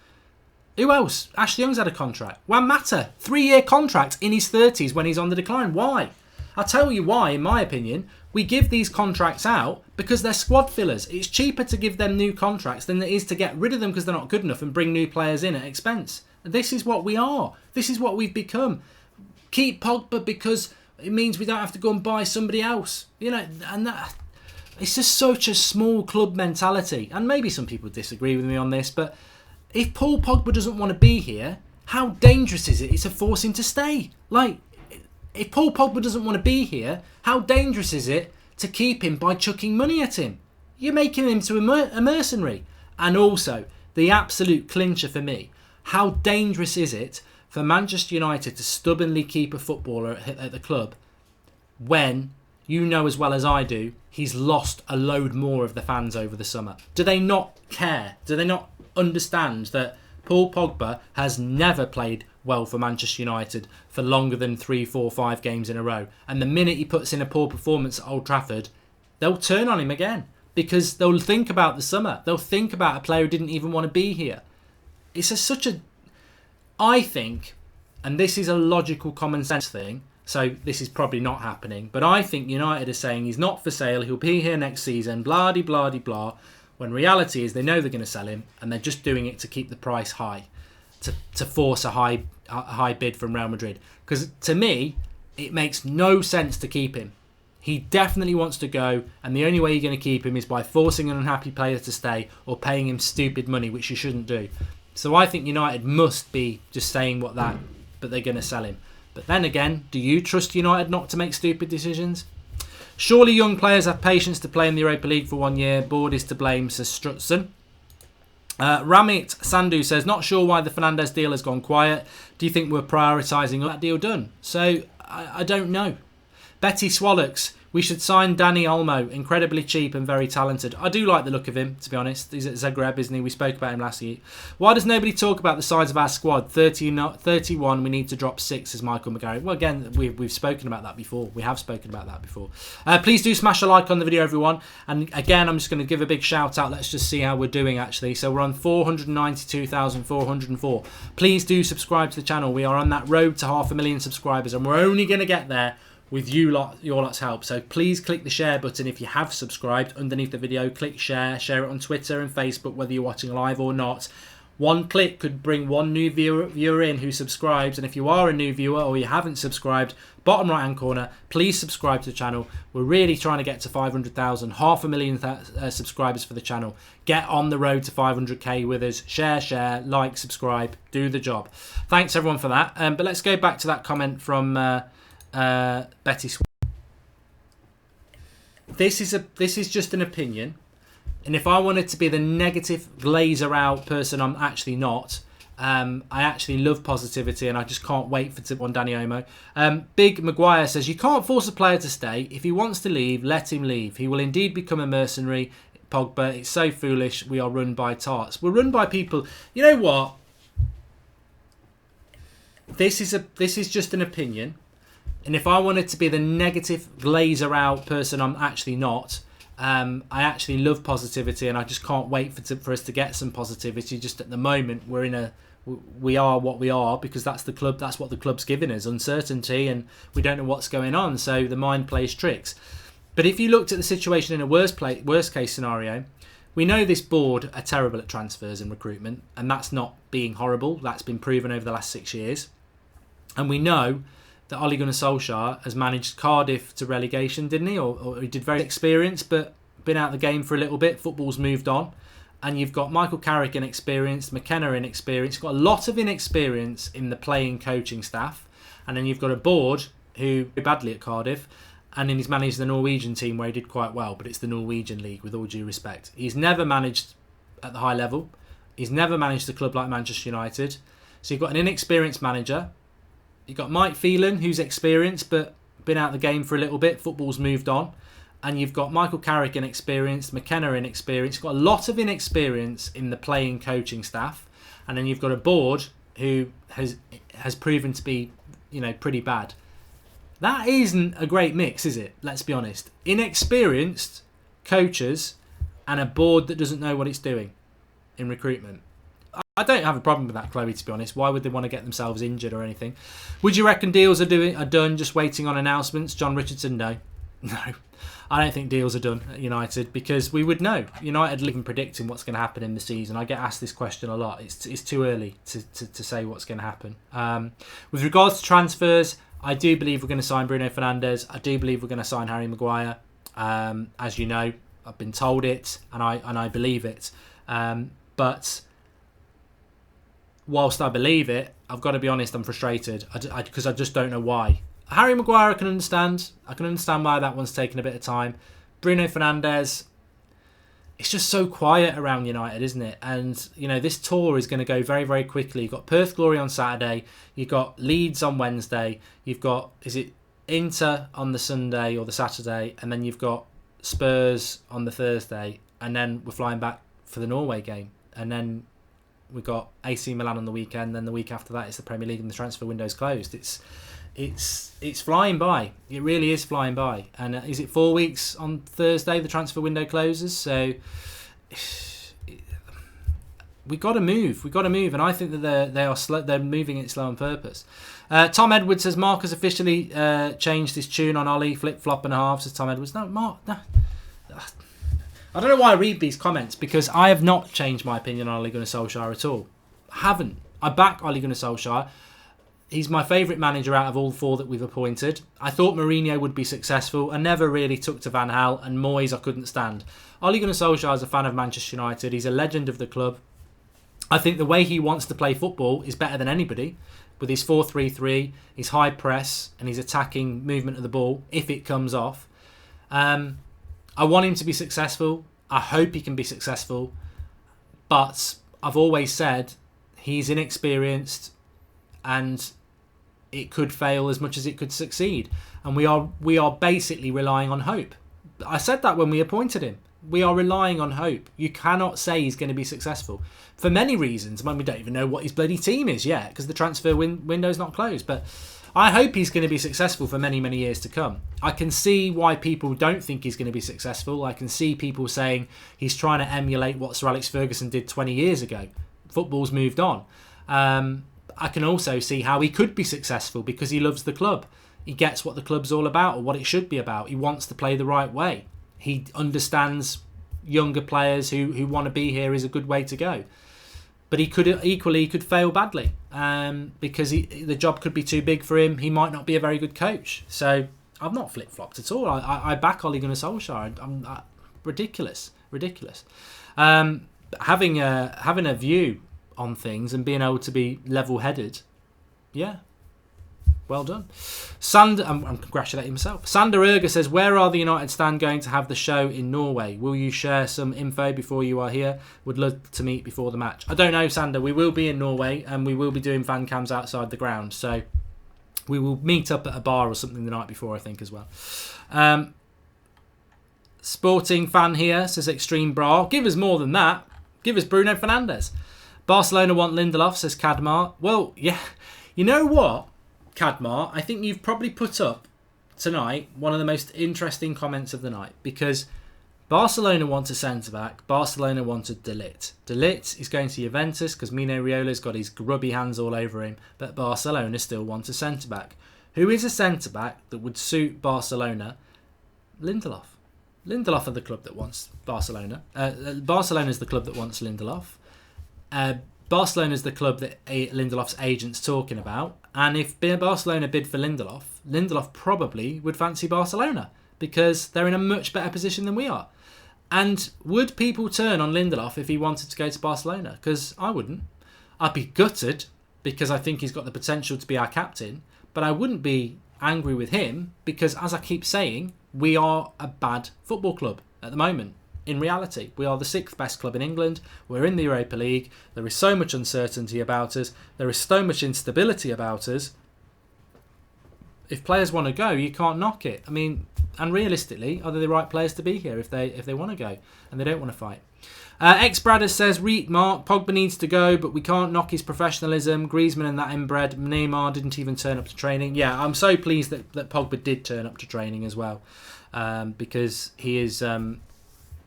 Who else? Ashley Young's had a contract. Juan Mata, 3-year contract in his 30s when he's on the decline. Why? I'll tell you why, in my opinion. We give these contracts out because they're squad fillers. It's cheaper to give them new contracts than it is to get rid of them because they're not good enough and bring new players in at expense. This is what we are. This is what we've become. Keep Pogba because it means we don't have to go and buy somebody else. You know, and that it's just such a small club mentality. And maybe some people disagree with me on this, but if Paul Pogba doesn't want to be here, how dangerous is it to force him to stay? Like, if Paul Pogba doesn't want to be here, how dangerous is it to keep him by chucking money at him? You're making him into a mercenary. And also, the absolute clincher for me, how dangerous is it for Manchester United to stubbornly keep a footballer at the club when, you know as well as I do, he's lost a load more of the fans over the summer? Do they not care? Do they not understand that Paul Pogba has never played well for Manchester United for longer than 3, 4, 5 games in a row? And the minute he puts in a poor performance at Old Trafford, they'll turn on him again because they'll think about the summer. They'll think about a player who didn't even want to be here. It's I think, and this is a logical common sense thing, so this is probably not happening, but I think United are saying he's not for sale, he'll be here next season, blah-de-blah-de-blah, when reality is they know they're going to sell him and they're just doing it to keep the price high, to force a high bid from Real Madrid. Because to me, it makes no sense to keep him. He definitely wants to go, and the only way you're going to keep him is by forcing an unhappy player to stay or paying him stupid money, which you shouldn't do. So I think United must be just saying but they're going to sell him. But then again, do you trust United not to make stupid decisions? Surely young players have patience to play in the Europa League for 1 year. Board is to blame, says Strutson. Ramit Sandhu says, not sure why the Fernandes deal has gone quiet. Do you think we're prioritising that deal done? So, I don't know. Betty Swallocks, we should sign Dani Olmo, incredibly cheap and very talented. I do like the look of him, to be honest. He's at Zagreb, isn't he? We spoke about him last year. Why does nobody talk about the size of our squad? 31, we need to drop 6, says Michael McGarry. Well, again, we've spoken about that before. We have spoken about that before. Please do smash a like on the video, everyone. And again, I'm just going to give a big shout out. Let's just see how we're doing, actually. So we're on 492,404. Please do subscribe to the channel. We are on that road to 500,000 subscribers, and we're only going to get there with your lot's help. So please click the share button if you have subscribed underneath the video. Click share it on Twitter and Facebook, whether you're watching live or not. One click could bring one new viewer in who subscribes, and if you are a new viewer or you haven't subscribed, bottom right hand corner, please subscribe to the channel. We're really trying to get to 500,000, 500,000 subscribers for the channel. Get on the road to 500k with us. Share, like, subscribe, do the job. Thanks everyone for that. But let's go back to that comment from Betty. This is just an opinion, and if I wanted to be the negative glazer out person, I'm actually not. I actually love positivity, and I just can't wait for on Dani Olmo. Big Maguire says, you can't force a player to stay. If he wants to leave, let him leave. He will indeed become a mercenary. Pogba, it's so foolish. We are run by tarts. We're run by people. You know what? This is just an opinion. And if I wanted to be the negative glazer out person, I'm actually not. I actually love positivity, and I just can't wait for us to get some positivity. Just at the moment, we are what we are because that's the club. That's what the club's giving us, uncertainty, and we don't know what's going on. So the mind plays tricks. But if you looked at the situation in a worst case scenario, we know this board are terrible at transfers and recruitment, and that's not being horrible. That's been proven over the last 6 years, and we know that Ole Gunnar Solskjaer has managed Cardiff to relegation, didn't he? Or he did very experienced, but been out of the game for a little bit. Football's moved on. And you've got Michael Carrick inexperienced, McKenna inexperienced. You've got a lot of inexperience in the playing coaching staff. And then you've got a board who did badly at Cardiff. And then he's managed the Norwegian team where he did quite well. But it's the Norwegian league, with all due respect. He's never managed at the high level. He's never managed a club like Manchester United. So you've got an inexperienced manager. You've got Mike Phelan, who's experienced but been out of the game for a little bit. Football's moved on. And you've got Michael Carrick inexperienced, McKenna inexperienced. You've got a lot of inexperience in the playing coaching staff. And then you've got a board who has proven to be, pretty bad. That isn't a great mix, is it? Let's be honest. Inexperienced coaches and a board that doesn't know what it's doing in recruitment. I don't have a problem with that, Chloe, to be honest. Why would they want to get themselves injured or anything? Would you reckon deals are done, just waiting on announcements? John Richardson, no. No. I don't think deals are done at United because we would know. United live in predicting what's going to happen in the season. I get asked this question a lot. It's too early to say what's going to happen. With regards to transfers, I do believe we're going to sign Bruno Fernandes. I do believe we're going to sign Harry Maguire. As you know, I've been told it and I believe it. But whilst I believe it, I've got to be honest, I'm frustrated because I just don't know why. Harry Maguire, I can understand. I can understand why that one's taken a bit of time. Bruno Fernandes, it's just so quiet around United, isn't it? And, this tour is going to go very, very quickly. You've got Perth Glory on Saturday. You've got Leeds on Wednesday. You've got, Inter on the Sunday or the Saturday? And then you've got Spurs on the Thursday. And then we're flying back for the Norway game. And then we've got AC Milan on the weekend. Then the week after that is the Premier League and the transfer window's closed. It's flying by. It really is flying by. And is it 4 weeks on Thursday the transfer window closes? So we got to move. And I think that they're moving it slow on purpose. Tom Edwards says Mark has officially changed his tune on Ollie, flip flop and a half. Says Tom Edwards. No, Mark. No. I don't know why I read these comments because I have not changed my opinion on Ole Gunnar Solskjaer at all. I haven't. I back Ole Gunnar Solskjaer. He's my favourite manager out of all four that we've appointed. I thought Mourinho would be successful. I never really took to Van Gaal, and Moyes I couldn't stand. Ole Gunnar Solskjaer is a fan of Manchester United. He's a legend of the club. I think the way he wants to play football is better than anybody. With his 4-3-3, his high press, and his attacking movement of the ball, if it comes off. I want him to be successful. I hope he can be successful. But I've always said he's inexperienced and it could fail as much as it could succeed. And we are basically relying on hope. I said that when we appointed him. We are relying on hope. You cannot say he's going to be successful. For many reasons. We don't even know what his bloody team is yet because the transfer window's not closed. But I hope he's going to be successful for many, many years to come. I can see why people don't think he's going to be successful. I can see people saying he's trying to emulate what Sir Alex Ferguson did 20 years ago. Football's moved on. I can also see how he could be successful because he loves the club. He gets what the club's all about or what it should be about. He wants to play the right way. He understands younger players who want to be here is a good way to go. But he could fail badly because the job could be too big for him. He might not be a very good coach. So I've not flip-flopped at all. I back Ole Gunnar Solskjaer. I'm ridiculous. Having a view on things and being able to be level-headed, yeah, well done. I'm congratulating myself. Sander Erger says, where are the United stand going to have the show in Norway? Will you share some info before you are here? Would love to meet before the match. I don't know, Sander. We will be in Norway and we will be doing fan cams outside the ground. So we will meet up at a bar or something the night before, I think, as well. Sporting fan here says Extreme Bra. Give us more than that. Give us Bruno Fernandes. Barcelona want Lindelof, says Cadmar. Well, yeah. You know what, Cadmar? I think you've probably put up tonight one of the most interesting comments of the night because Barcelona want a centre-back. Barcelona wanted De Ligt. De Ligt is going to Juventus because Mino Raiola's got his grubby hands all over him, but Barcelona still want a centre-back. Who is a centre-back that would suit Barcelona? Lindelof. Lindelof are the club that wants Barcelona. Barcelona's the club that wants Lindelof. Barcelona's the club that Lindelof's agent's talking about. And if Barcelona bid for Lindelof, Lindelof probably would fancy Barcelona because they're in a much better position than we are. And would people turn on Lindelof if he wanted to go to Barcelona? Because I wouldn't. I'd be gutted because I think he's got the potential to be our captain. But I wouldn't be angry with him because, as I keep saying, we are a bad football club at the moment. In reality, we are the 6th best club in England. We're in the Europa League. There is so much uncertainty about us. There is so much instability about us. If players want to go, you can't knock it. I mean, and realistically, are they the right players to be here if they want to go and they don't want to fight? Ex-Bradders says, Mark, Pogba needs to go, but we can't knock his professionalism. Griezmann and that inbred. Neymar didn't even turn up to training. Yeah, I'm so pleased that Pogba did turn up to training as well because he is...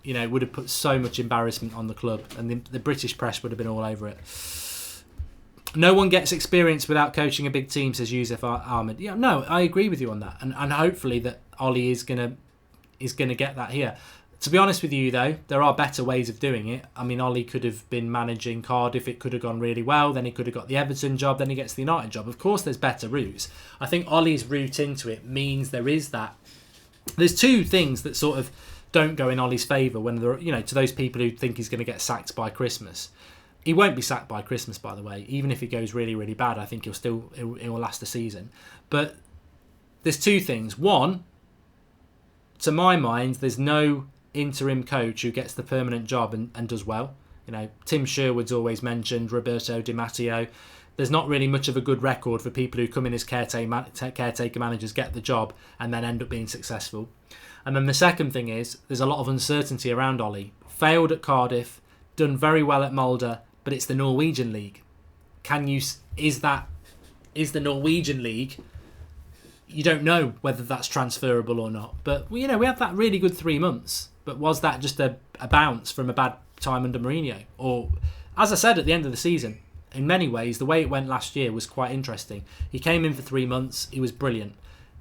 would have put so much embarrassment on the club, and the British press would have been all over it. No one gets experience without coaching a big team, says Yusuf Ahmed. Yeah, no, I agree with you on that, and hopefully that Ollie is gonna get that here. To be honest with you, though, there are better ways of doing it. I mean, Ollie could have been managing Cardiff. It could have gone really well. Then he could have got the Everton job. Then he gets the United job. Of course, there's better routes. I think Ollie's route into it means there is that. There's two things that sort of don't go in Ollie's favour when there, to those people who think he's going to get sacked by Christmas. He won't be sacked by Christmas, by the way. Even if it goes really, really bad, I think it will last the season. But there's two things. One, to my mind, there's no interim coach who gets the permanent job and does well. Tim Sherwood's always mentioned, Roberto Di Matteo. There's not really much of a good record for people who come in as caretaker managers, get the job, and then end up being successful. And then the second thing is, there's a lot of uncertainty around Ollie. Failed at Cardiff, done very well at Molde, but it's the Norwegian league. Is the Norwegian league? You don't know whether that's transferable or not. But we had that really good 3 months. But was that just a bounce from a bad time under Mourinho? Or, as I said at the end of the season, in many ways, the way it went last year was quite interesting. He came in for 3 months, he was brilliant.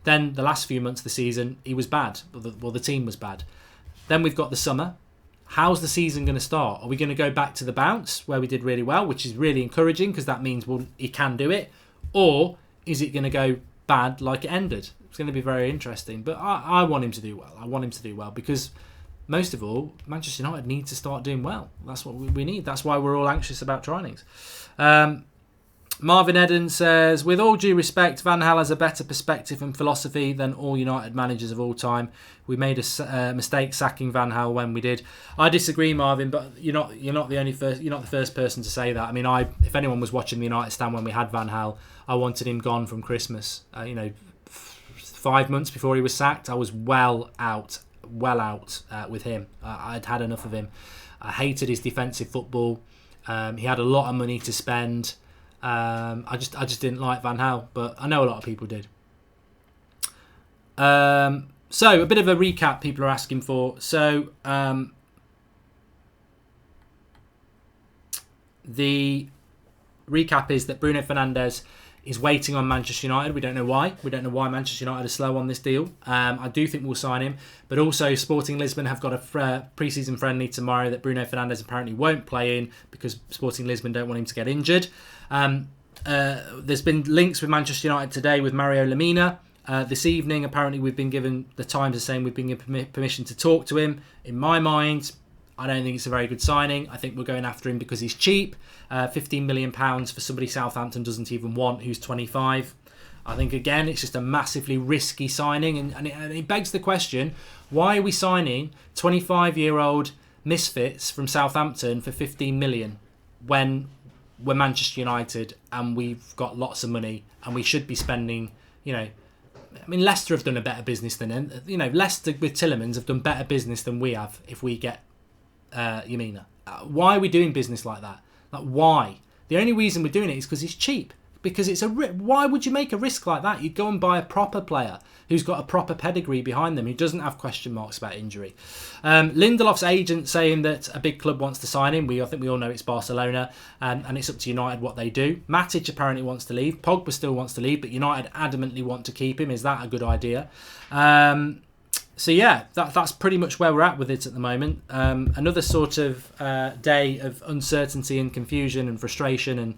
Then the last few months of the season, he was bad. Well, the team was bad. Then we've got the summer. How's the season going to start? Are we going to go back to the bounce where we did really well, which is really encouraging because that means he can do it? Or is it going to go bad like it ended? It's going to be very interesting. But I want him to do well. I want him to do well because, most of all, Manchester United need to start doing well. That's what we need. That's why we're all anxious about trainings. Marvin Eden says, with all due respect, Van Gaal has a better perspective and philosophy than all United managers of all time. We made a mistake sacking Van Gaal when we did. I disagree, Marvin, but you're not the first person to say that. I mean, if anyone was watching the United stand when we had Van Gaal, I wanted him gone from Christmas. 5 months before he was sacked, I was well out with him. I'd had enough of him. I hated his defensive football. He had a lot of money to spend. I just didn't like Van Gaal, but I know a lot of people did. So a bit of a recap people are asking for. So the recap is that Bruno Fernandes is waiting on Manchester United. We don't know why. We don't know why Manchester United are slow on this deal. I do think we'll sign him. But also Sporting Lisbon have got a pre-season friendly tomorrow that Bruno Fernandes apparently won't play in because Sporting Lisbon don't want him to get injured. There's been links with Manchester United today with Mario Lemina. This evening, apparently, the Times are saying we've been given permission to talk to him. In my mind, I don't think it's a very good signing. I think we're going after him because he's cheap. £15 million for somebody Southampton doesn't even want, who's 25. I think, again, it's just a massively risky signing. And it begs the question, why are we signing 25-year-old misfits from Southampton for 15 million when we're Manchester United and we've got lots of money and we should be spending, I mean, Leicester have done a better business than, Leicester with Tielemans have done better business than we have if we get Lemina. Why are we doing business like that? Like, why? The only reason we're doing it is because it's cheap. Because it's why would you make a risk like that? You'd go and buy a proper player who's got a proper pedigree behind them, who doesn't have question marks about injury. Lindelof's agent saying that a big club wants to sign him. I think we all know it's Barcelona, and it's up to United what they do. Matic apparently wants to leave. Pogba still wants to leave, but United adamantly want to keep him. Is that a good idea? So yeah, that's pretty much where we're at with it at the moment. Another sort of day of uncertainty and confusion and frustration, and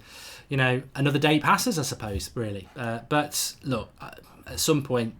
another day passes, I suppose, really. But look, at some point,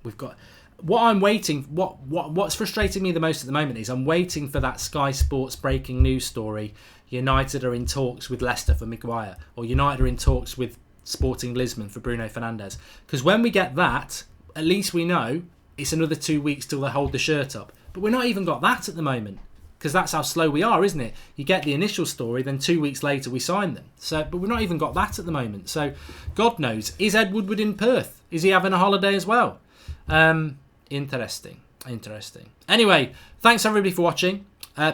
we've got. What's frustrating me the most at the moment is I'm waiting for that Sky Sports breaking news story. United are in talks with Leicester for Maguire, or United are in talks with Sporting Lisbon for Bruno Fernandes. Because when we get that, at least we know it's another 2 weeks till they hold the shirt up. But we're not even got that at the moment. Because that's how slow we are, isn't it? You get the initial story, then 2 weeks later we sign them. But we've not even got that at the moment. So, God knows. Is Ed Woodward in Perth? Is he having a holiday as well? Interesting. Anyway, thanks everybody for watching.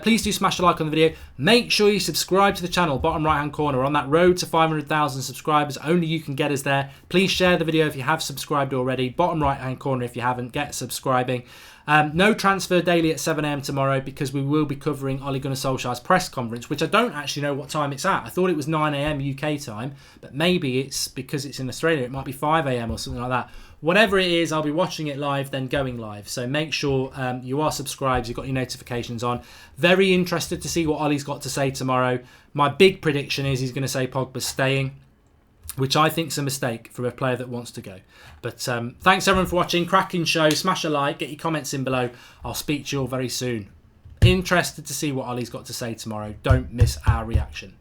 Please do smash a like on the video. Make sure you subscribe to the channel, bottom right hand corner. We're on that road to 500,000 subscribers. Only you can get us there. Please share the video if you have subscribed already. Bottom right hand corner if you haven't. Get subscribing. No transfer daily at 7 a.m. tomorrow because we will be covering Ole Gunnar Solskjaer's press conference, which I don't actually know what time it's at. I thought it was 9 a.m. UK time, but maybe it's because it's in Australia. It might be 5 a.m. or something like that. Whatever it is, I'll be watching it live, then going live. So make sure you are subscribed, you've got your notifications on. Very interested to see what Ollie's got to say tomorrow. My big prediction is he's going to say Pogba's staying, which I think is a mistake for a player that wants to go. But thanks everyone for watching. Cracking show. Smash a like. Get your comments in below. I'll speak to you all very soon. Interested to see what Ollie's got to say tomorrow. Don't miss our reaction.